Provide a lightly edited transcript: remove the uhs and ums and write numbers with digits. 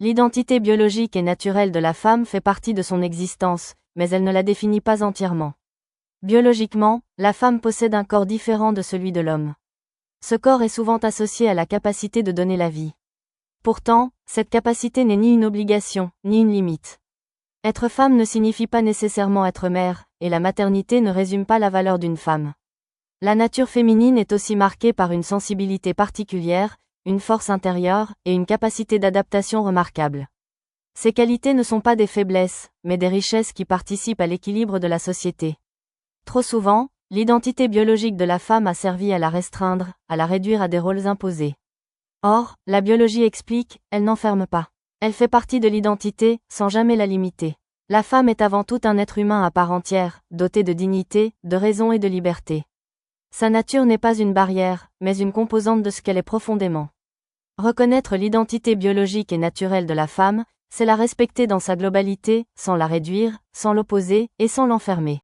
L'identité biologique et naturelle de la femme fait partie de son existence, mais elle ne la définit pas entièrement. Biologiquement, la femme possède un corps différent de celui de l'homme. Ce corps est souvent associé à la capacité de donner la vie. Pourtant, cette capacité n'est ni une obligation, ni une limite. Être femme ne signifie pas nécessairement être mère, et la maternité ne résume pas la valeur d'une femme. La nature féminine est aussi marquée par une sensibilité particulière, une force intérieure, et une capacité d'adaptation remarquable. Ces qualités ne sont pas des faiblesses, mais des richesses qui participent à l'équilibre de la société. Trop souvent, l'identité biologique de la femme a servi à la restreindre, à la réduire à des rôles imposés. Or, la biologie explique, elle n'enferme pas. Elle fait partie de l'identité, sans jamais la limiter. La femme est avant tout un être humain à part entière, doté de dignité, de raison et de liberté. Sa nature n'est pas une barrière, mais une composante de ce qu'elle est profondément. Reconnaître l'identité biologique et naturelle de la femme, c'est la respecter dans sa globalité, sans la réduire, sans l'opposer, et sans l'enfermer.